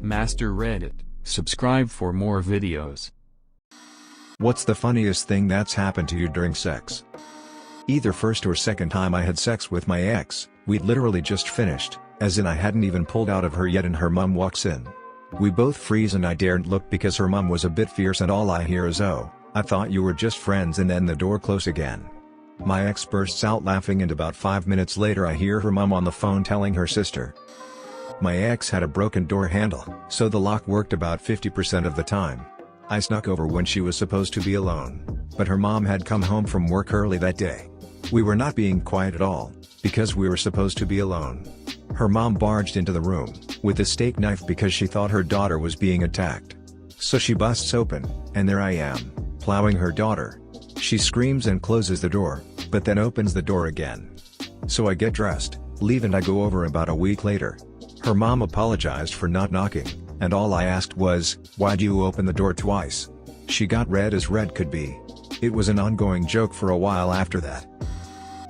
Master Reddit, subscribe for more videos. What's the funniest thing that's happened to you during sex? Either first or second time I had sex with my ex, we'd literally just finished, as in I hadn't even pulled out of her yet and her mum walks in. We both freeze and I daren't look because her mum was a bit fierce and all I hear is, "Oh, I thought you were just friends," and then the door closed again. My ex bursts out laughing and about 5 minutes later I hear her mum on the phone telling her sister. My ex had a broken door handle, so the lock worked about 50% of the time. I snuck over when she was supposed to be alone, but her mom had come home from work early that day. We were not being quiet at all, because we were supposed to be alone. Her mom barged into the room, with a steak knife because she thought her daughter was being attacked. So she busts open, and there I am, plowing her daughter. She screams and closes the door, but then opens the door again. So I get dressed, leave and I go over about a week later. Her mom apologized for not knocking, and all I asked was, "Why'd you open the door twice?" She got red as red could be. It was an ongoing joke for a while after that.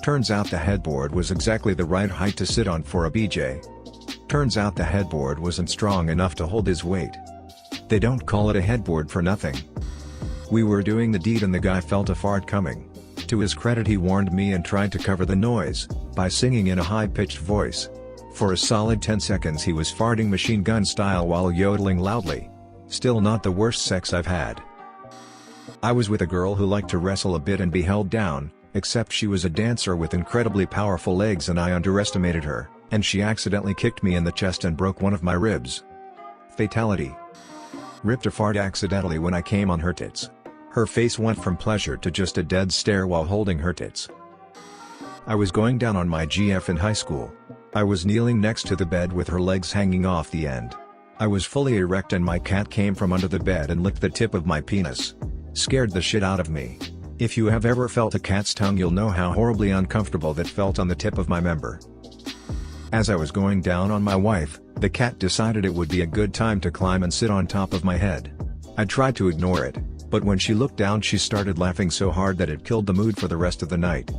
Turns out the headboard was exactly the right height to sit on for a BJ. Turns out the headboard wasn't strong enough to hold his weight. They don't call it a headboard for nothing. We were doing the deed and the guy felt a fart coming. To his credit he warned me and tried to cover the noise, by singing in a high-pitched voice. For a solid 10 seconds he was farting machine gun style while yodeling loudly. Still not the worst sex I've had. I was with a girl who liked to wrestle a bit and be held down, except she was a dancer with incredibly powerful legs and I underestimated her, and she accidentally kicked me in the chest and broke one of my ribs. Fatality. Ripped a fart accidentally when I came on her tits. Her face went from pleasure to just a dead stare while holding her tits. I was going down on my GF in high school. I was kneeling next to the bed with her legs hanging off the end. I was fully erect and my cat came from under the bed and licked the tip of my penis. Scared the shit out of me. If you have ever felt a cat's tongue you'll know how horribly uncomfortable that felt on the tip of my member. As I was going down on my wife, the cat decided it would be a good time to climb and sit on top of my head. I tried to ignore it, but when she looked down she started laughing so hard that it killed the mood for the rest of the night.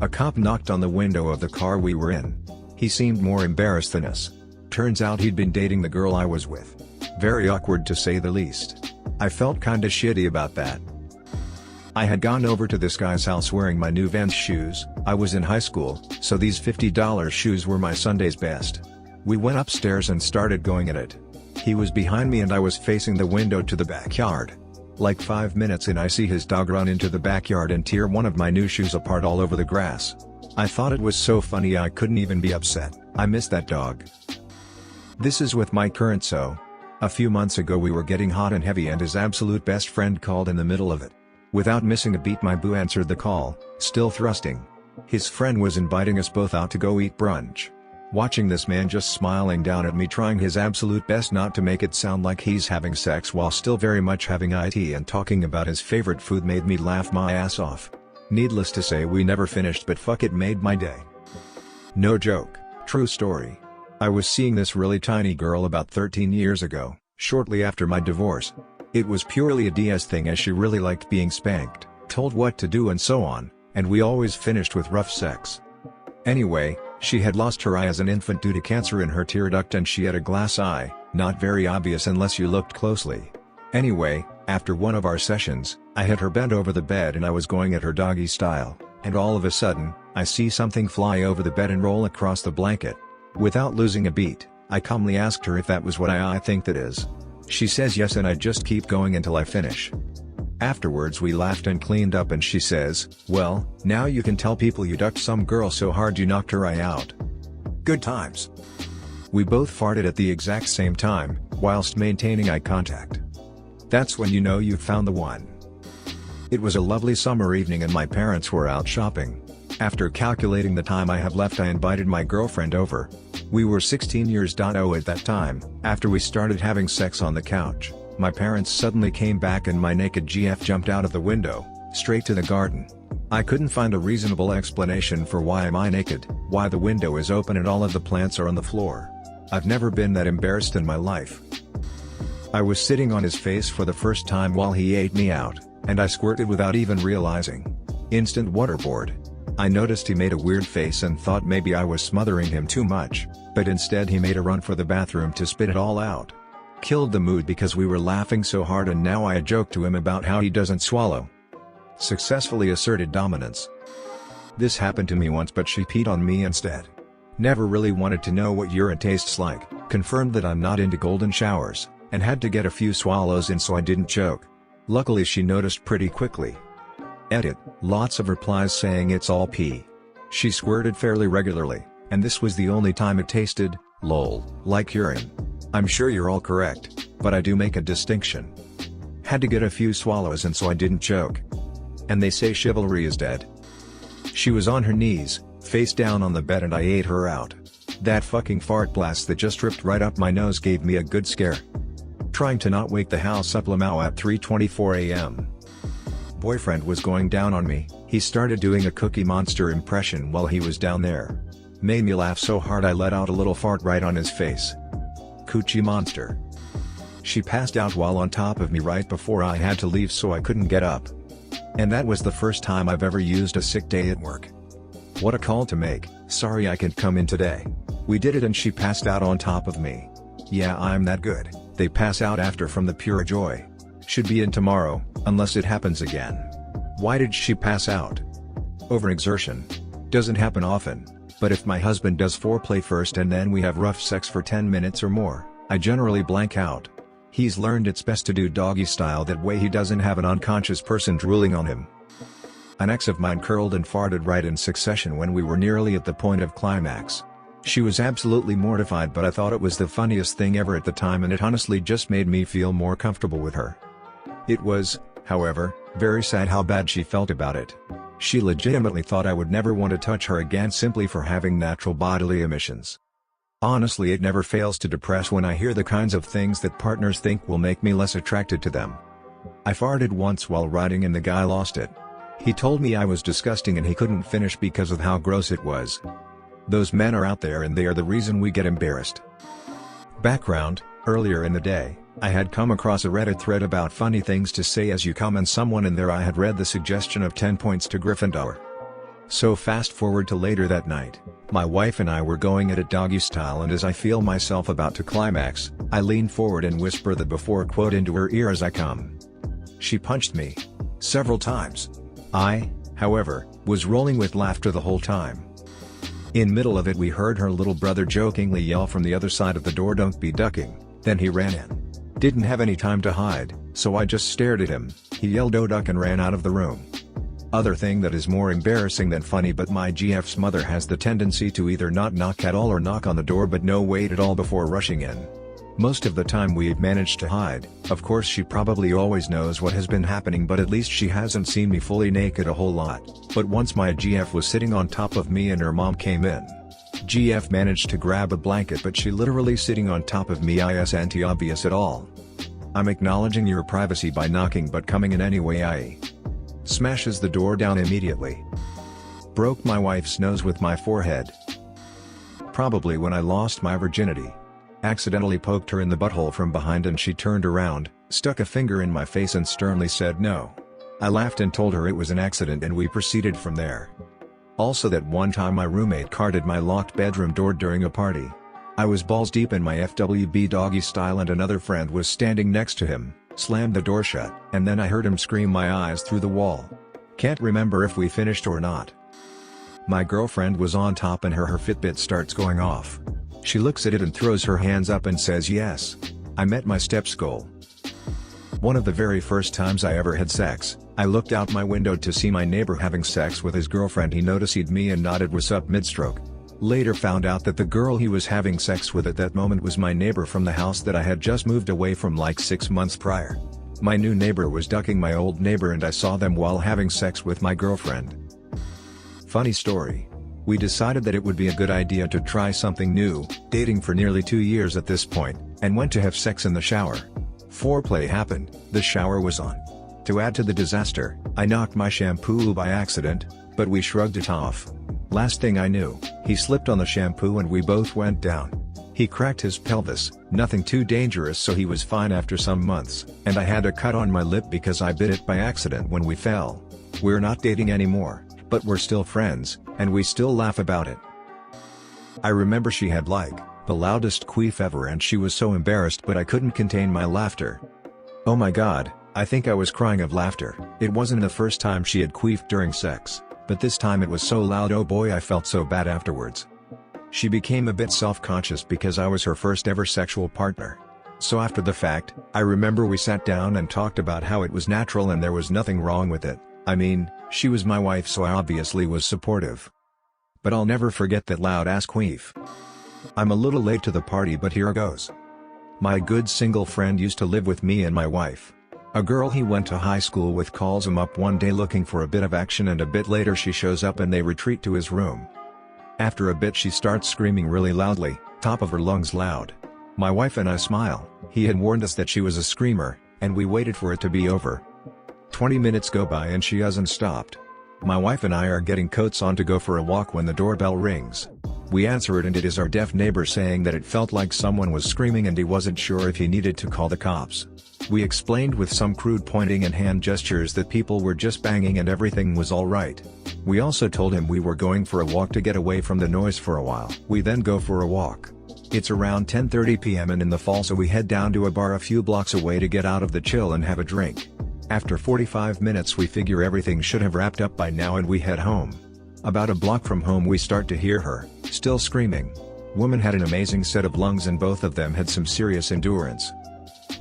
A cop knocked on the window of the car we were in. He seemed more embarrassed than us. Turns out he'd been dating the girl I was with. Very awkward to say the least. I felt kinda shitty about that. I had gone over to this guy's house wearing my new Vans shoes. I was in high school, so these $50 shoes were my Sunday's best. We went upstairs and started going at it. He was behind me and I was facing the window to the backyard. Like 5 minutes in I see his dog run into the backyard and tear one of my new shoes apart all over the grass. I thought it was so funny I couldn't even be upset. I miss that dog. This is with my current so. A few months ago we were getting hot and heavy and his absolute best friend called in the middle of it. Without missing a beat my boo answered the call, still thrusting. His friend was inviting us both out to go eat brunch. Watching this man just smiling down at me trying his absolute best not to make it sound like he's having sex while still very much having it and talking about his favorite food made me laugh my ass off. Needless to say we never finished but fuck it made my day. No joke, true story. I was seeing this really tiny girl about 13 years ago, shortly after my divorce. It was purely a DS thing as she really liked being spanked, told what to do and so on, and we always finished with rough sex. Anyway, she had lost her eye as an infant due to cancer in her tear duct and she had a glass eye, not very obvious unless you looked closely. Anyway, after one of our sessions, I had her bent over the bed and I was going at her doggy style, and all of a sudden, I see something fly over the bed and roll across the blanket. Without losing a beat, I calmly asked her if that was what I think that is. She says yes and I just keep going until I finish. Afterwards we laughed and cleaned up and she says, "Well, now you can tell people you ducked some girl so hard you knocked her eye out." Good times. We both farted at the exact same time, whilst maintaining eye contact. That's when you know you've found the one. It was a lovely summer evening and my parents were out shopping. After calculating the time I have left I invited my girlfriend over. We were 16 years old at that time. After we started having sex on the couch, my parents suddenly came back and my naked GF jumped out of the window, straight to the garden. I couldn't find a reasonable explanation for why am I naked, why the window is open and all of the plants are on the floor. I've never been that embarrassed in my life. I was sitting on his face for the first time while he ate me out, and I squirted without even realizing. Instant waterboard. I noticed he made a weird face and thought maybe I was smothering him too much, but instead he made a run for the bathroom to spit it all out. Killed the mood because we were laughing so hard and now I joked to him about how he doesn't swallow. Successfully asserted dominance. This happened to me once but she peed on me instead. Never really wanted to know what urine tastes like, confirmed that I'm not into golden showers, and had to get a few swallows in so I didn't choke. Luckily she noticed pretty quickly. Edit, lots of replies saying it's all pee. She squirted fairly regularly, and this was the only time it tasted, lol, like urine. I'm sure you're all correct, but I do make a distinction. Had to get a few swallows in so I didn't choke. And they say chivalry is dead. She was on her knees, face down on the bed and I ate her out. That fucking fart blast that just ripped right up my nose gave me a good scare. Trying to not wake the house up Lamau at 3:24 a.m. Boyfriend was going down on me, he started doing a Cookie Monster impression while he was down there. Made me laugh so hard I let out a little fart right on his face. Coochie Monster. She passed out while on top of me right before I had to leave so I couldn't get up. And that was the first time I've ever used a sick day at work. What a call to make, sorry I can't come in today. We did it and she passed out on top of me. Yeah, I'm that good, they pass out after from the pure joy. Should be in tomorrow, unless it happens again. Why did she pass out? Overexertion. Doesn't happen often, but if my husband does foreplay first and then we have rough sex for 10 minutes or more, I generally blank out. He's learned it's best to do doggy style, that way he doesn't have an unconscious person drooling on him. An ex of mine curled and farted right in succession when we were nearly at the point of climax. She was absolutely mortified but I thought it was the funniest thing ever at the time and it honestly just made me feel more comfortable with her. It was, however, very sad how bad she felt about it. She legitimately thought I would never want to touch her again simply for having natural bodily emissions. Honestly, it never fails to depress when I hear the kinds of things that partners think will make me less attracted to them. I farted once while riding and the guy lost it. He told me I was disgusting and he couldn't finish because of how gross it was. Those men are out there and they are the reason we get embarrassed. Background: earlier in the day, I had come across a Reddit thread about funny things to say as you come and someone in there I had read the suggestion of 10 points to Gryffindor. So fast forward to later that night, my wife and I were going at it doggy style and as I feel myself about to climax, I lean forward and whisper the before quote into her ear as I come. She punched me. Several times. I, however, was rolling with laughter the whole time. In middle of it we heard her little brother jokingly yell from the other side of the door, "Don't be ducking," then he ran in. Didn't have any time to hide, so I just stared at him. He yelled "Oh duck" and ran out of the room. Other thing that is more embarrassing than funny, but my GF's mother has the tendency to either not knock at all or knock on the door but no wait at all before rushing in. Most of the time we've managed to hide. Of course she probably always knows what has been happening but at least she hasn't seen me fully naked a whole lot. But once my GF was sitting on top of me and her mom came in. GF managed to grab a blanket but she literally sitting on top of me isn't obvious at all. I'm acknowledging your privacy by knocking but coming in anyway. I smashes the door down immediately. Broke my wife's nose with my forehead. Probably when I lost my virginity. Accidentally poked her in the butthole from behind and she turned around, stuck a finger in my face and sternly said no. I laughed and told her it was an accident and we proceeded from there. Also that one time my roommate carded my locked bedroom door during a party. I was balls deep in my FWB doggy style and another friend was standing next to him, slammed the door shut, and then I heard him scream my eyes through the wall. Can't remember if we finished or not. My girlfriend was on top and her Fitbit starts going off. She looks at it and throws her hands up and says yes. I met my steps goal. One of the very first times I ever had sex, I looked out my window to see my neighbor having sex with his girlfriend. He noticed me and nodded "What's up" mid-stroke. Later found out that the girl he was having sex with at that moment was my neighbor from the house that I had just moved away from like 6 months prior. My new neighbor was ducking my old neighbor and I saw them while having sex with my girlfriend. Funny story. We decided that it would be a good idea to try something new, dating for nearly 2 years at this point, and went to have sex in the shower. Foreplay happened, the shower was on. To add to the disaster, I knocked my shampoo by accident, but we shrugged it off. Last thing I knew, he slipped on the shampoo and we both went down. He cracked his pelvis, nothing too dangerous, so he was fine after some months, and I had a cut on my lip because I bit it by accident when we fell. We're not dating anymore. But we're still friends, and we still laugh about it. I remember she had the loudest queef ever and she was so embarrassed but I couldn't contain my laughter. Oh my god, I think I was crying of laughter. It wasn't the first time she had queefed during sex, but this time it was so loud, oh boy, I felt so bad afterwards. She became a bit self-conscious because I was her first ever sexual partner. So after the fact, I remember we sat down and talked about how it was natural and there was nothing wrong with it. I mean, she was my wife so I obviously was supportive. But I'll never forget that loud-ass queef. I'm a little late to the party but here goes. My good single friend used to live with me and my wife. A girl he went to high school with calls him up one day looking for a bit of action and a bit later she shows up and they retreat to his room. After a bit she starts screaming really loudly, top of her lungs loud. My wife and I smile. He had warned us that she was a screamer, and we waited for it to be over. 20 minutes go by and she hasn't stopped. My wife and I are getting coats on to go for a walk when the doorbell rings. We answer it and it is our deaf neighbor saying that it felt like someone was screaming and he wasn't sure if he needed to call the cops. We explained with some crude pointing and hand gestures that people were just banging and everything was alright. We also told him we were going for a walk to get away from the noise for a while. We then go for a walk. It's around 10:30 p.m. and in the fall so we head down to a bar a few blocks away to get out of the chill and have a drink. After 45 minutes we figure everything should have wrapped up by now and we head home. About a block from home we start to hear her, still screaming. Woman had an amazing set of lungs and both of them had some serious endurance.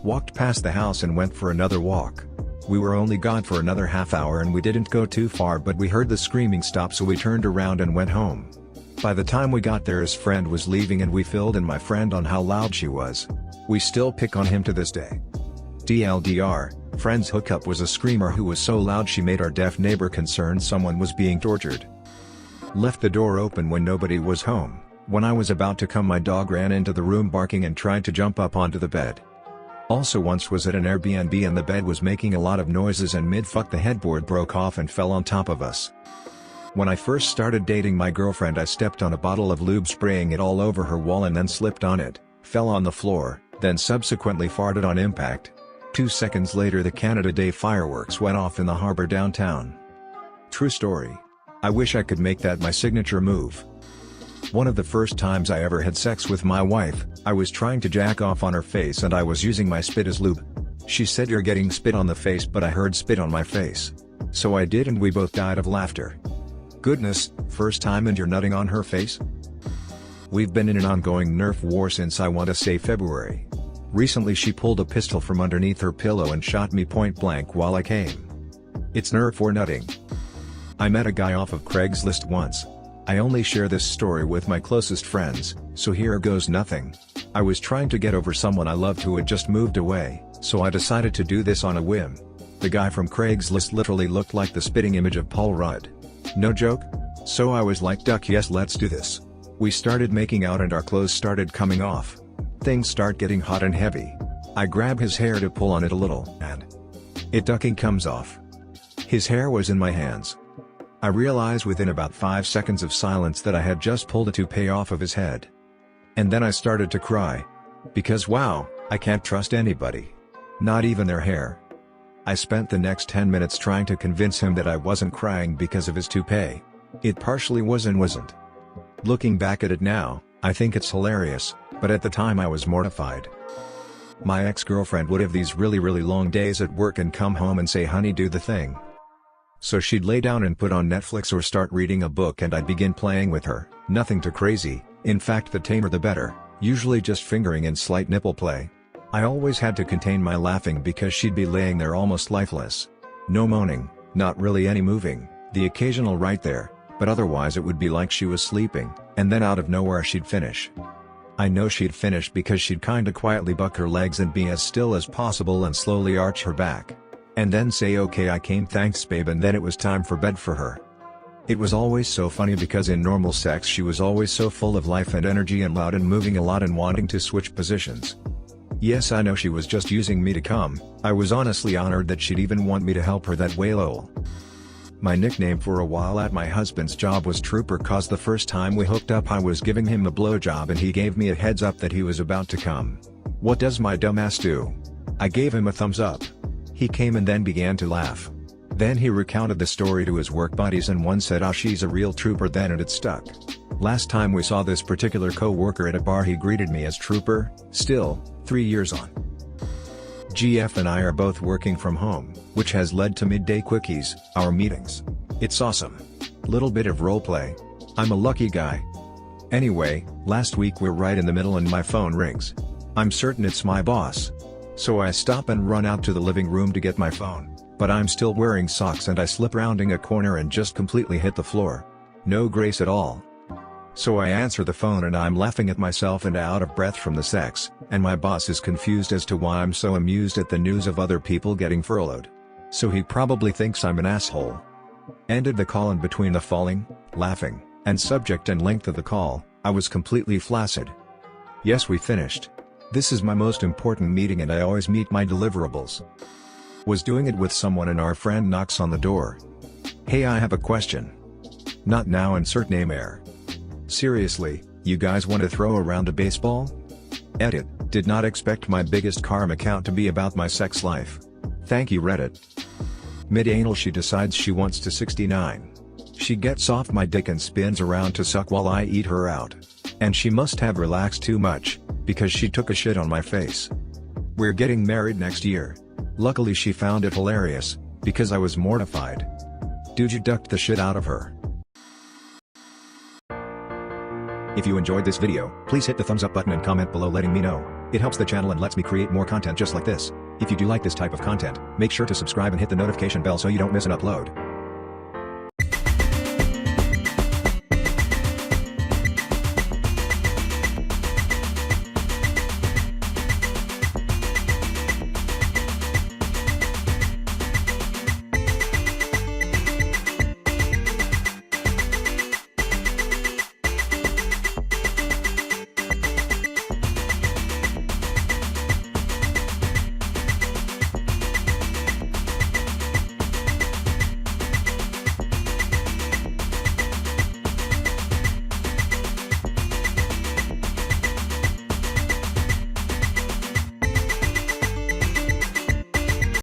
Walked past the house and went for another walk. We were only gone for another half hour and we didn't go too far but we heard the screaming stop so we turned around and went home. By the time we got there his friend was leaving and we filled in my friend on how loud she was. We still pick on him to this day. TLDR, friend's hookup was a screamer who was so loud she made our deaf neighbor concerned someone was being tortured. Left the door open when nobody was home. When I was about to come my dog ran into the room barking and tried to jump up onto the bed. Also once was at an Airbnb and the bed was making a lot of noises and mid-fuck the headboard broke off and fell on top of us. When I first started dating my girlfriend I stepped on a bottle of lube spraying it all over her wall and then slipped on it, fell on the floor, then subsequently farted on impact. 2 seconds later the Canada Day fireworks went off in the harbor downtown. True story. I wish I could make that my signature move. One of the first times I ever had sex with my wife, I was trying to jack off on her face and I was using my spit as lube. She said you're getting spit on the face but I heard spit on my face. So I did and we both died of laughter. Goodness, first time and you're nutting on her face? We've been in an ongoing Nerf war since I want to say February. Recently she pulled a pistol from underneath her pillow and shot me point blank while I came. It's Nerf or nutting. I met a guy off of Craigslist once. I only share this story with my closest friends, so here goes nothing. I was trying to get over someone I loved who had just moved away, so I decided to do this on a whim. The guy from Craigslist literally looked like the spitting image of Paul Rudd. No joke? So I was like duck yes let's do this. We started making out and our clothes started coming off. Things start getting hot and heavy. I grab his hair to pull on it a little, and it ducking comes off. His hair was in my hands. I realized within about 5 seconds of silence that I had just pulled a toupee off of his head. And then I started to cry. Because wow, I can't trust anybody. Not even their hair. I spent the next 10 minutes trying to convince him that I wasn't crying because of his toupee. It partially was and wasn't. Looking back at it now, I think it's hilarious, but at the time I was mortified. My ex-girlfriend would have these really long days at work and come home and say honey do the thing. So she'd lay down and put on Netflix or start reading a book and I'd begin playing with her, nothing too crazy, in fact the tamer the better, usually just fingering and slight nipple play. I always had to contain my laughing because she'd be laying there almost lifeless. No moaning, not really any moving, the occasional right there, but otherwise it would be like she was sleeping, and then out of nowhere she'd finish. I know she'd finish because she'd kinda quietly buck her legs and be as still as possible and slowly arch her back. And then say okay I came thanks babe and then it was time for bed for her. It was always so funny because in normal sex she was always so full of life and energy and loud and moving a lot and wanting to switch positions. Yes I know she was just using me to come, I was honestly honored that she'd even want me to help her that way lol. My nickname for a while at my husband's job was Trooper cause the first time we hooked up I was giving him a blowjob and he gave me a heads up that he was about to come. What does my dumbass do? I gave him a thumbs up. He came and then began to laugh. Then he recounted the story to his work buddies and one said, "Ah, she's a real trooper then," and it stuck. Last time we saw this particular co-worker at a bar he greeted me as trooper, still, 3 years on. GF and I are both working from home, which has led to midday quickies, our meetings. It's awesome. Little bit of roleplay. I'm a lucky guy. Anyway, last week we're right in the middle and my phone rings. I'm certain it's my boss. So I stop and run out to the living room to get my phone, but I'm still wearing socks and I slip rounding a corner and just completely hit the floor. No grace at all. So I answer the phone and I'm laughing at myself and out of breath from the sex, and my boss is confused as to why I'm so amused at the news of other people getting furloughed. So he probably thinks I'm an asshole. Ended the call, and between the falling, laughing, and subject and length of the call, I was completely flaccid. Yes, we finished. This is my most important meeting and I always meet my deliverables. Was doing it with someone and our friend knocks on the door. "Hey, I have a question." "Not now, insert name air." "Seriously, you guys want to throw around a baseball?" Edit, did not expect my biggest karma count to be about my sex life. Thank you, Reddit. Mid-anal, she decides she wants to 69. She gets off my dick and spins around to suck while I eat her out. And she must have relaxed too much, because she took a shit on my face. We're getting married next year. Luckily she found it hilarious, because I was mortified. Dude, you ducked the shit out of her. If you enjoyed this video, please hit the thumbs up button and comment below letting me know. It helps the channel and lets me create more content just like this. If you do like this type of content, make sure to subscribe and hit the notification bell so you don't miss an upload.